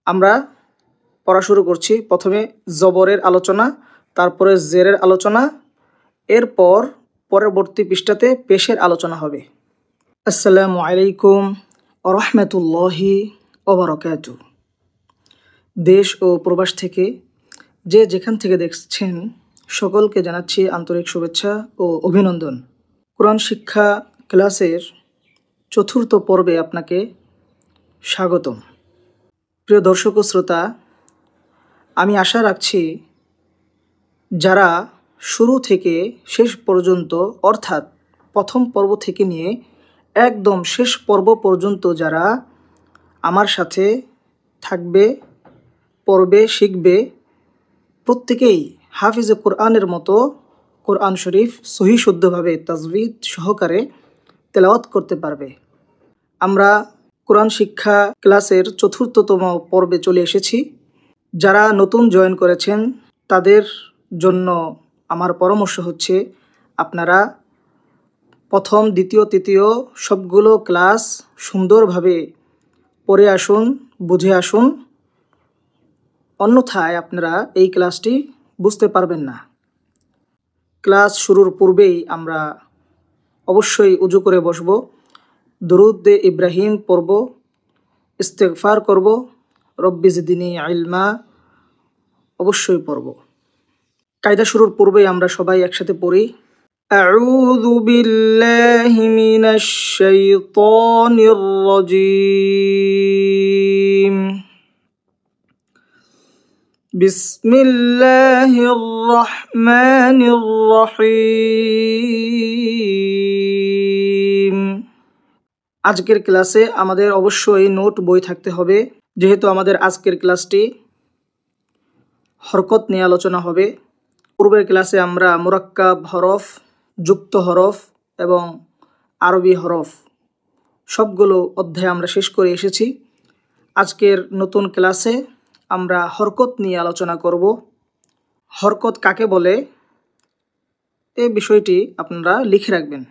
আমরা পড়া শুরু করছি। প্রথমে জবরের আলোচনা, তারপরে জেরের আলোচনা, এরপর পরবর্তী পৃষ্ঠাতে পেশের আলোচনা হবে। আসসালামু আলাইকুম ওয়া রাহমাতুল্লাহি ওয়া বারাকাতুহু। দেশ ও প্রবাস থেকে যে যেখান থেকে দেখছেন সকলকে জানাচ্ছি আন্তরিক শুভেচ্ছা ও অভিনন্দন। কোরআন শিক্ষা ক্লাসের চতুর্থ পর্বে আপনাকে স্বাগতম। প্রিয় দর্শক ও শ্রোতা, আমি আশা রাখছি যারা শুরু থেকে শেষ পর্যন্ত অর্থাৎ প্রথম পর্ব থেকে নিয়ে একদম শেষ পর্ব পর্যন্ত যারা আমার সাথে থাকবে, পড়বে, শিখবে, প্রত্যেকেই হাফিজে কোরআনের মতো কোরআন শরীফ সহি শুদ্ধভাবে তাজবিদ সহকারে তেলাওয়াত করতে পারবে। আমরা কোরআন শিক্ষা ক্লাসের চতুর্থতম পর্বে চলে এসেছি। যারা নতুন জয়েন করেছেন তাদের জন্য আমার পরামর্শ হচ্ছে আপনারা প্রথম, দ্বিতীয়, তৃতীয় সবগুলো ক্লাস সুন্দরভাবে পড়ে আসুন, বুঝে আসুন, অন্যথায় আপনারা এই ক্লাসটি বুঝতে পারবেন না। ক্লাস শুরুর পূর্বেই আমরা অবশ্যই উজু করে বসব, দুরুদ ইব্রাহিম পড়ব, ইস্তেগফার করব, রব্বি জিদনি ইলমা অবশ্যই পড়ব। কায়দা শুরুর পূর্বেই আমরা সবাই একসাথে পড়ি। আউযু বিল্লাহি মিনাশ শাইতানির রাজীম। বিসমিল্লাহির রহমানির রহিম। আজকের ক্লাসে আমাদের অবশ্যই নোট বই থাকতে হবে, যেহেতু আমাদের আজকের ক্লাসটি হরকত নিয়ে আলোচনা হবে। পূর্বের ক্লাসে আমরা মুরাক্কাব হরফ, যুক্ত হরফ এবং আরবি হরফ সবগুলো অধ্যায় আমরা শেষ করে এসেছি। আজকের নতুন ক্লাসে আমরা হরকত নিয়ে আলোচনা করব। হরকত কাকে বলে এই বিষয়টি আপনারা লিখে রাখবেন।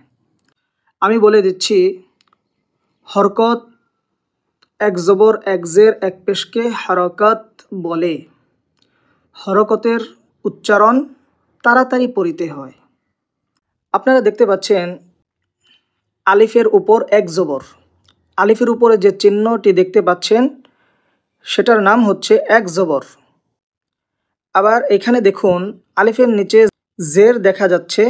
আমি বলে দিচ্ছি, হরকত এক জবর, এক জের, এক পেশকে হরকত বলে। হরকতের উচ্চারণ তাড়াতাড়ি পড়িতে হয়। আপনারা দেখতে পাচ্ছেন আলিফের উপর এক জবর। আলিফের উপরে যে চিহ্নটি দেখতে পাচ্ছেন সেটার নাম হচ্ছে এক জবর। আবার এখানে দেখুন আলিফের নিচে জের দেখা যাচ্ছে,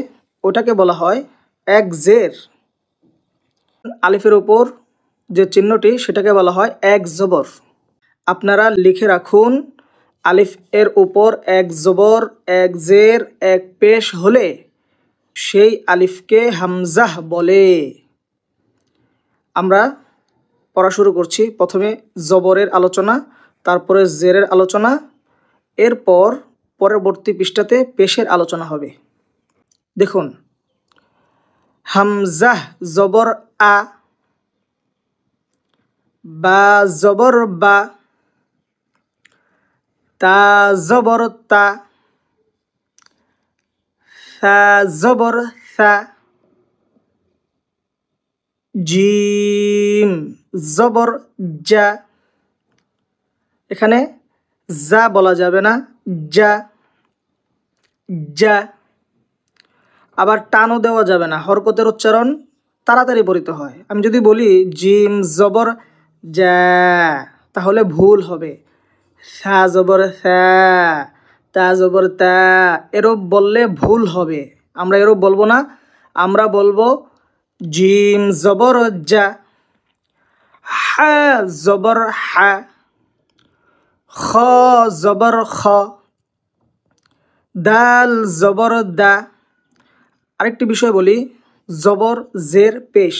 ওটাকে বলা হয় এক জের। আলিফের উপর যে চিহ্নটি সেটাকে বলা হয় এক জবর। আপনারা লিখে রাখুন, আলিফ এর উপর এক জবর, এক জের, এক পেশ হলে সেই আলিফকে হামজাহ বলে। আমরা পড়া শুরু করছি। প্রথমে জবরের আলোচনা, তারপরে জেরের আলোচনা, এরপর পরবর্তী পৃষ্ঠাতে পেশের আলোচনা হবে। দেখুন, হামজাহ জবর আ, বা জবর বা, তা জবর তা, সা জবর সা, জিম জবর জা। এখানে যা বলা যাবে না, যা, যা। আবার টানও দেওয়া যাবে না, হরকতের উচ্চারণ তাড়াতাড়ি পড়িতে হয়। আমি যদি বলি জিম জবর যা, তাহলে ভুল হবে। সা জবর সা, তা জবর তা, এরূপ বললে ভুল হবে। আমরা এরূপ বলবো না, আমরা বলবো জিম জবর যা, হা জবর হা, খ জবর খ, দাল জবর দা। আরেকটি বিষয় বলি, জবর জের পেশ,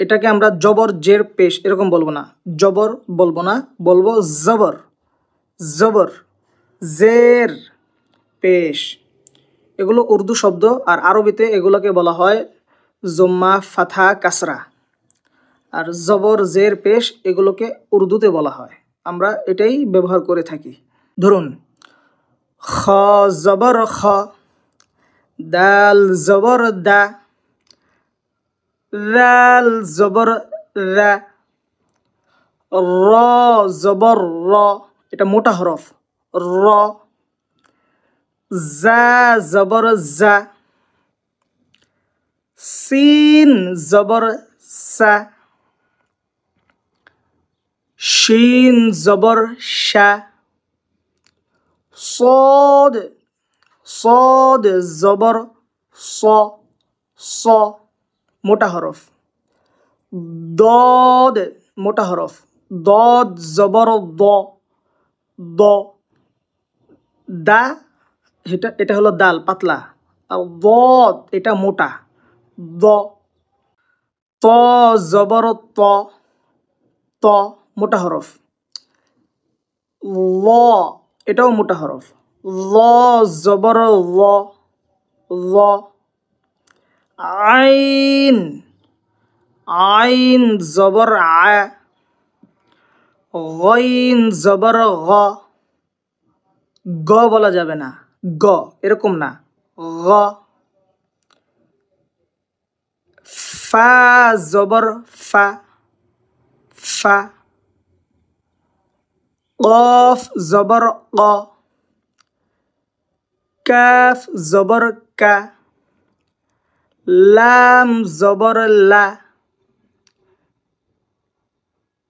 এটাকে আমরা জবর জের পেশ এরকম বলবো না, জবর বলবো না, বলবো জবর, জবর জের পেশ। এগুলো উর্দু শব্দ, আর আরবিতে এগুলোকে বলা হয় জম্মা, ফাথা, কাসরা। আর জবর জের পেশ এগুলোকে উর্দুতে বলা হয়, আমরা এটাই ব্যবহার করে থাকি। ধরুন, খ জবর খ, দাল জবর দা, রাল জবর রা, র জবর র, এটা মোটা হরফ র। জা জবর জা, সিন জবর সা, শিন জবর শা। صاد صاد জবর স, স মোটা হরফ। দদ মোটা হরফ, দদ জবর দ, দ। দা এটা হলো দাল পাতলা, আর দদ এটা মোটা, দ। ত জবর ত, ত মোটা হরফ। ল এটাও মোটা হরফ, ল জবর ল, ল। আইন আইন জবর আ, গইন জবর গ, গ বলা যাবে না, গ এরকম না, গ। ফা জবর ফা, ফা। কফ জবর ক, কাফ জবর কা। লাম জবর লা,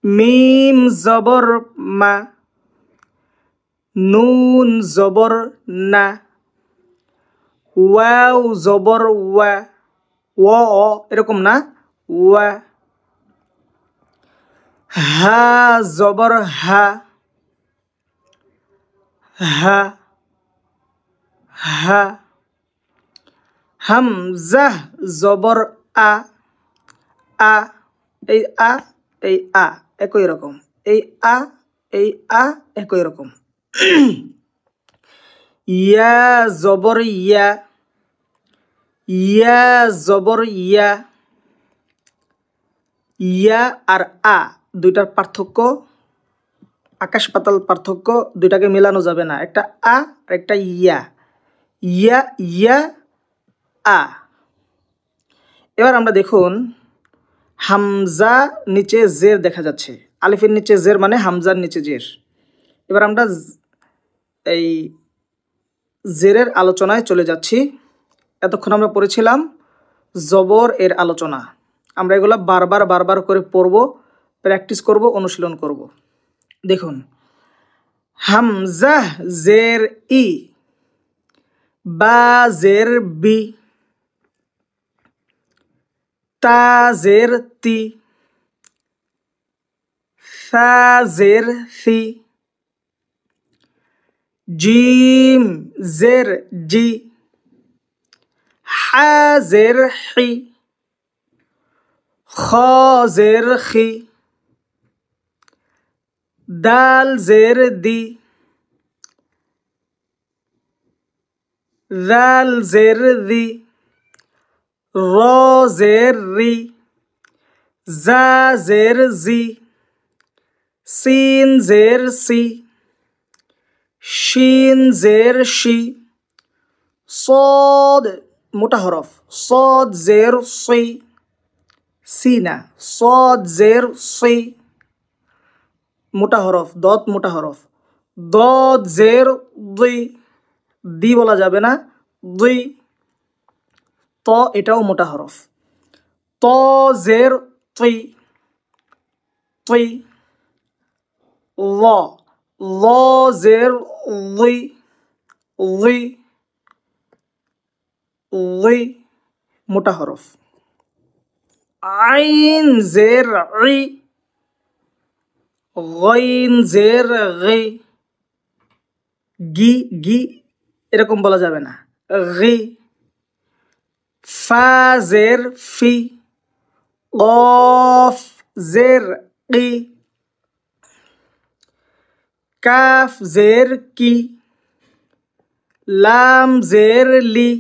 মিম জবর মা। নুন জবর না। ওয়াও জবর ওয়া, ও এরকম না, ওয়া। হা জবর হা, হা, হা। হামজা জবর আ, আ। এই আ এই আ একই রকম, এই আ এই আ একই রকম। ইয়া জবর ইয়া, ইয়া জবর ইয়া। ইয়া আর আ দুইটার পার্থক্য আকাশ পাতাল পার্থক্য, দুইটাকে মেলানো যাবে না, একটা আ আর একটা ইয়া। ইয়া ইয়া আ। এবার আমরা দেখুন হামজা নিচে জের দেখা যাচ্ছে, আলিফের নিচে জের মানে হামজার নিচে জের। এবার আমরা এই জেরের আলোচনায় চলে যাচ্ছি। এতক্ষণ আমরা পড়েছিলাম জবর এর আলোচনা, আমরা এগুলো বারবার বারবার করে পড়ব, প্র্যাকটিস করব, অনুশীলন করব। দেখুন হামজা জের ই, বা জের বি, তা জের তি, সা জের সি, জিম জের জি, হা জের হি, খ জের খি, দাল জের দি, দাল জের দি, র জের রি, জা জের জি, সিন জের সি, শিন জের শি। صاد মোটা হরফ, صاد জের সি, সি না, صاد জের সি মোটা হরফ, দত মোটা হরফ। দদ জের দি, দি বলা যাবে না, দি। ত এটাও মোটা হরফ, ত জের তি, তি। ল ল জের লি, লি, লি মোটা হরফ। আইন জের ই, গইন জের গি, গি গি এরকম বলা যাবে না, গি। ফা জের ফি, কফ জের কি, কাফ জের কি, লাম জের লি,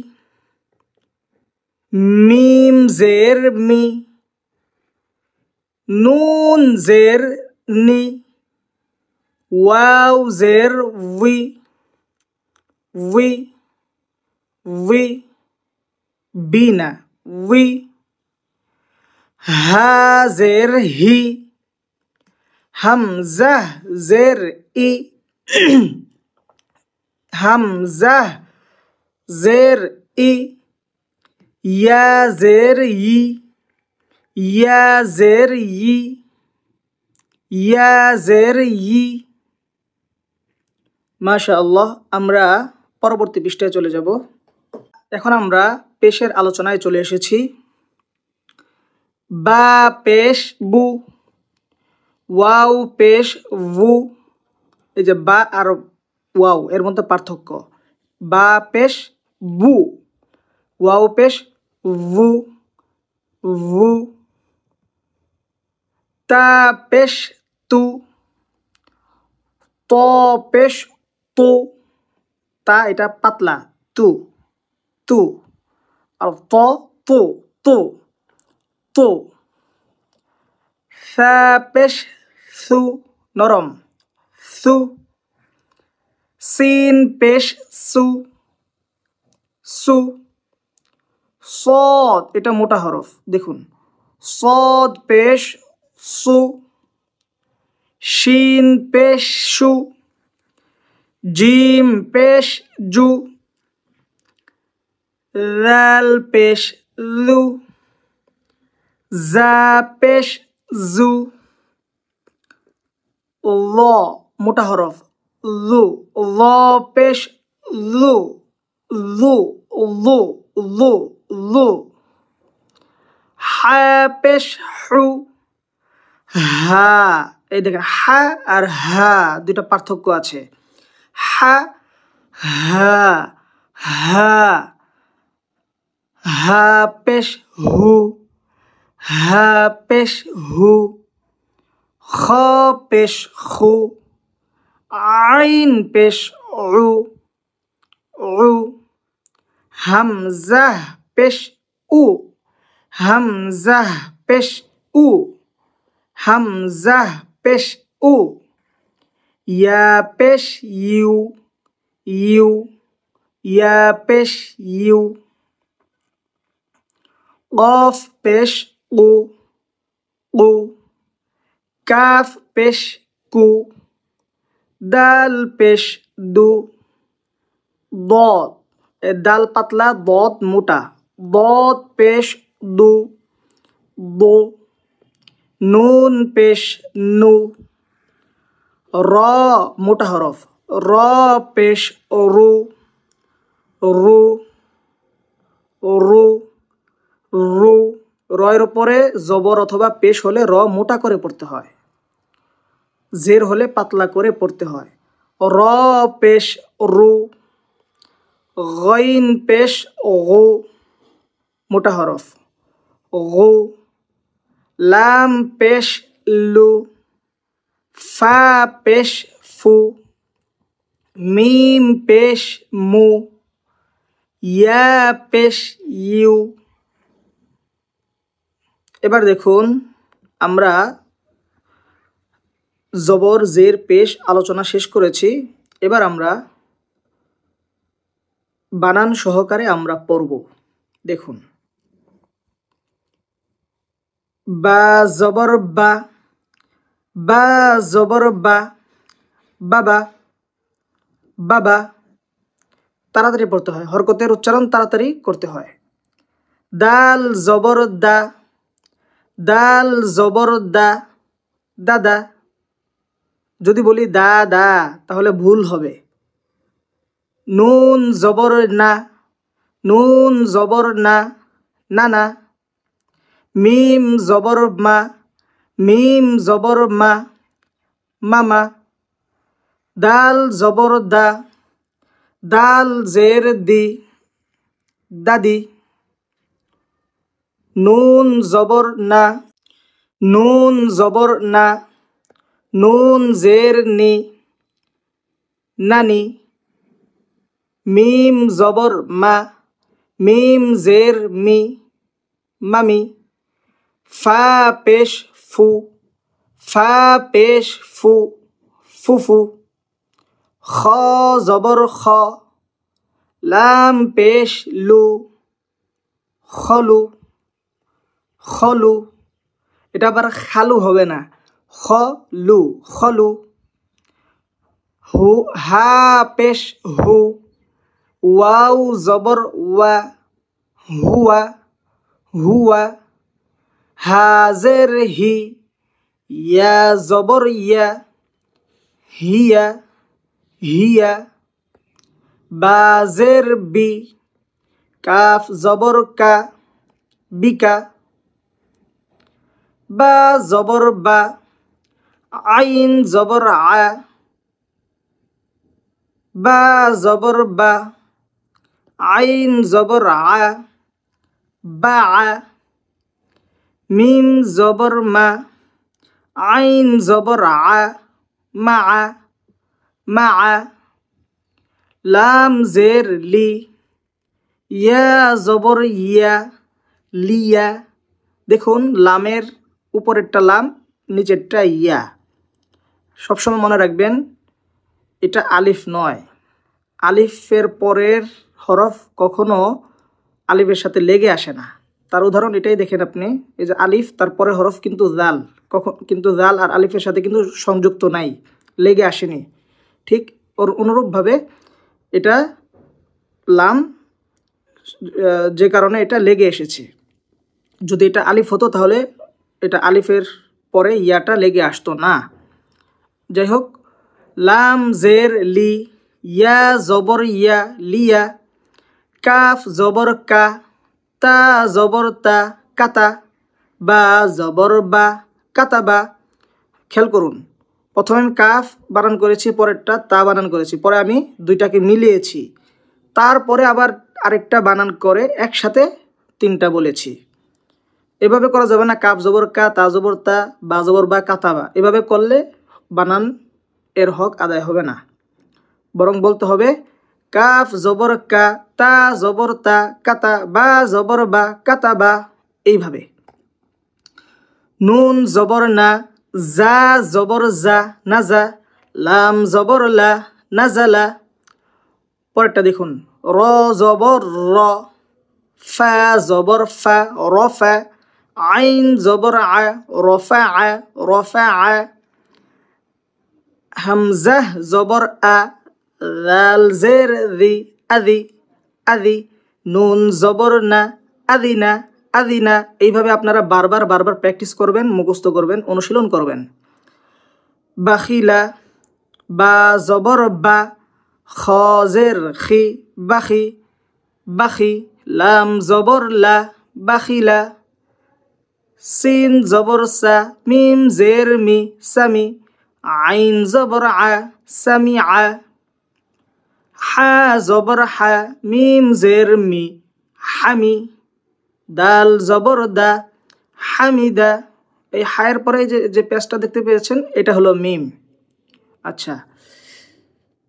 মিম জের মি, নুন জের নি, ওয়াও জের উই, উই, উই, বি না, উই। হা জের হি, হামজা জের ই হামজা জের ই ইয়া জের ই ইয়া জের ই ইয়া জের ই। মাশাআল্লাহ, আমরা পরবর্তী পৃষ্ঠায় চলে যাব। এখন আমরা পেশের আলোচনায় চলে এসেছি। বা পেশ বু, ওয়াও পেশ ভু। এই যে বা আর ওয়াও এর মধ্যে পার্থক্য। বা পেশ বু, ওয়াও পেশ ভু ভু। তা পেশ তু, ত পেশ তু। তা এটা পাতলা, তু তু। আর ত তু তু তু। সা পেশ সু, নরম, সু। সিন পেশ সু, সু। সদ এটা মোটা হরফ, দেখুন, সদ পেশ সু। শিন পেশ শু, জিম পেশ জু। লাল পেশ লু, জা পেশ জু। ল মোটা হরফ, লু। ল পেশ লু, লু লু লু লু। হা পেশ হু, হা। এই দেখেন, হা আর হা দুটা পার্থক্য আছে। হা হা হা। হা পেশ হু, হা পেশ হু। খ পেশ খু, আইন পেশ উ, উ। হামজা পেশ উ, হামজা পেশ উ, হামজা পেশ উ। ইয়া পেশ ইউ, ইউ। ইয়া পেশ ইউ। কফ পেশ কু, কু। কাফ পেশ কু। দাল পেশ দু। দদ, দাল পাতলা, দদ মোটা। দদ পেশ দু, দু। নুন পেশ নু। র মোটা হরফ, র পেশ রু, রু রু রু। রয়ের উপরে জবর অথবা পেশ হলে র মোটা করে পড়তে হয়, জের হলে পাতলা করে পড়তে হয়। র পেশ রু। গইন পেশ গু, মোটা হরফ, গু। লাম পেশ লু। ফা পেশ ফু। মিম পেশ মু। ইয়া পেশ ইউ। এবার দেখুন, আমরা জবর জের পেশ আলোচনা শেষ করেছি। এবার আমরা বানান সহকারে আমরা পড়ব। দেখুন, বা জবর বা, বা জবর বা, বাবা, বাবা। তাড়াতাড়ি পড়তে হয়, হরকতের উচ্চারণ তাড়াতাড়ি করতে হয়। দাল জবর দা, দাল জবর দা, দাদা। যদি বলি দা দা তাহলে ভুল হবে। নুন জবর না, নুন জবর না, নানা। মিম জবর মা, মিম জবর মা, মামা। দাল জবর দা, দাল জের দি, দাদি। নুন জবর না, নুন জবর না, নুন জের নি, নানি। মিম জবর মা, মিম জের মি, মামি। ফা পেশ ফু, ফা পেশ ফু, ফুফু। খ জবর খ, লাম পেশ লু, খলু, খলু। এটা আবার খালু হবে না, খলু খলু, হু হা পেশ হু, ওয়াও জবর ওয়া হুয়া হুয়া, হাজের হি, ইয়া জবর ইয়া হিয়া হিয়া, বাজের বি, কাফ জবর কা বিকা, বা জবর বা, আইন জবর আ, বা জবর বা, আইন জবর আ, বা আ, মিম জবর মা, আইন জবর আ, মা আ মা আ, লাম জের লি, ইয়া জবর ইয়া লিয়া। দেখুন লামের উপরেরটা লাম, নিচেরটা ইয়া। সবসময় মনে রাখবেন এটা আলিফ নয়। আলিফের পরের হরফ কখনো আলিফের সাথে লেগে আসে না। তার উদাহরণ এটাই দেখেন আপনি, এই যে আলিফ, তারপরে হরফ কিন্তু জাল, কিন্তু জাল আর আলিফের সাথে কিন্তু সংযুক্ত নাই, লেগে আসেনি। ঠিক ওর অনুরূপভাবে এটা লাম, যে কারণে এটা লেগে এসেছে। যদি এটা আলিফ হতো তাহলে এটা আলিফের পরে ইয়াটা লেগে আসতো না। যাই হোক, লাম জের লি, ইয়া জবর ইয়া লিয়া, কাফ জবর কা, তা জবর তা কাতা, বা জবর বা কাতাবা। খেয়াল করুন, প্রথমে আমি কাফ বানান করেছি, পরেরটা তা বানান করেছি, পরে আমি দুইটাকে মিলিয়েছি, তারপরে আবার আরেকটা বানান করে একসাথে তিনটা বলেছি। এভাবে করা যাবে না, কাফ জবর কা, তা জবর তা, বা জবর বা, কাতাবা। এভাবে করলে বানান এর হক আদায় হবে না, বরং বলতে হবে কাফ জবর কা, তা জবর তা, কাতা, বা জবর বা, কাতাবা, এইভাবে। নুন জবর না, জা জবর জা নাজা, লাম জবর লা নাজালা। পরেরটা দেখুন, র জবর র, ফা জবর ফা রফা, আইন জবর আ রফা আ রফা আ, হামজা জবর আ, লাল জের দি আদি আদি, নুন জবর না আদিনা আদিনা। এইভাবে আপনারা বারবার প্র্যাকটিস করবেন, মুখস্থ করবেন, অনুশীলন করবেন। বাখিলা, বা জবর বা, খ জের খি বাখি বাখি, লাম জবর লা বাখিলা, সিন জবর সা, মিম জের মি সামি, আইন জবর আ সামি আ, হা জবর হা, মিম জের মি হামি, দাল জবর দা হামিদা। এই হায়ের পরে যে পেজটা দেখতে পেয়েছেন এটা হলো মিম। আচ্ছা,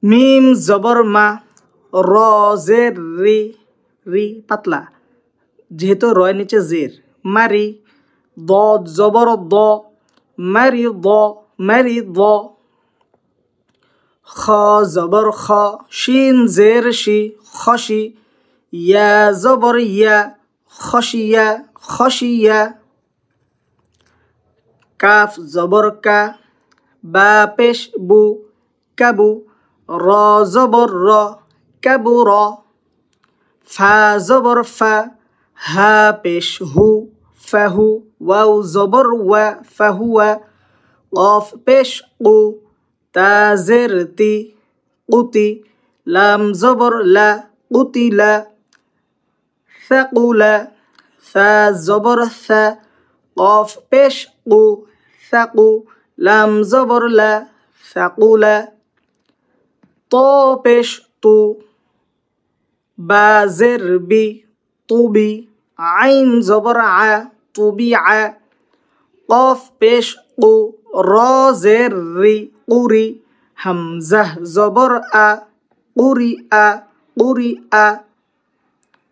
মিম জবর মা, র জের রি, রি পাতলা, যেহেতু রয় নিচে জের, মারি, দ জবর দ, মারি দ মারি দ, খ জবর খ, শিন জের শি খসি, ইয়া জবর ইয়া, খসিয়া খসিয়া, কাফ জবর কা, বা পেশ বু কাবু, র জবর র কাবু র, ফা জবর ফা, হা পেশ হু ফাহু, ওয়াও জবর ওয়া ফাহুয়া, কফ পেশ কু, তা জের তি কুতি, লাম জবর লা কুতিলা, থাকুলা, থা জবর থা, কফ পেশ কু থাকু, লাম জবর লা থাকুলা, ত পেশ তু, বা জের বি তুবি, আইন জবর আ তুবি আ, কফ পেশ কু, র জের রি কুরি, হামজাহ জবর আ কুরি আ কুরি আ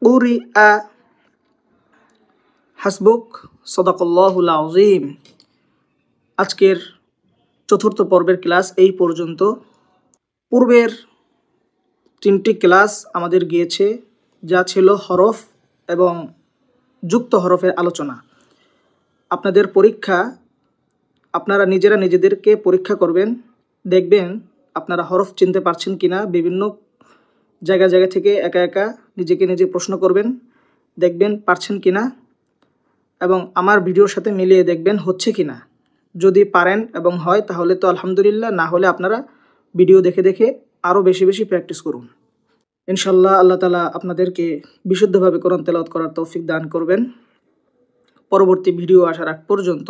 কুরি আ। হাসবুক, সদাকাল্লাহুল আযীম। আজকের চতুর্থ পর্বের ক্লাস এই পর্যন্ত। পূর্বের 3টি ক্লাস আমাদের গিয়েছে, যা ছিল হরফ এবং যুক্ত হরফের আলোচনা। আপনাদের পরীক্ষা আপনারা নিজেরা নিজেদেরকে পরীক্ষা করবেন, দেখবেন আপনারা হরফ চিনতে পারছেন কিনা। বিভিন্ন জায়গা থেকে একা একা নিজেকে নিজে প্রশ্ন করবেন, দেখবেন পারছেন কিনা এবং আমার ভিডিওর সাথে মিলিয়ে দেখবেন হচ্ছে কিনা। যদি পারেন এবং হয় তাহলে তো আলহামদুলিল্লাহ, না হলে আপনারা ভিডিও দেখে আরও বেশি প্র্যাকটিস করুন। ইনশাল্লাহ আল্লাহ তাআলা আপনাদেরকে বিশুদ্ধভাবে কোরআন তেলাওয়াত করার তৌফিক দান করবেন। পরবর্তী ভিডিও আসার আগ পর্যন্ত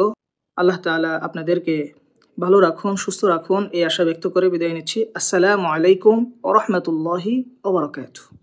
আল্লাহ তাআলা আপনাদেরকে ভালো রাখুন, সুস্থ রাখুন, এই আশা ব্যক্ত করে বিদায় নিচ্ছি। আসসালামু আলাইকুম ওয়া রাহমাতুল্লাহি ওয়া বারাকাতুহু।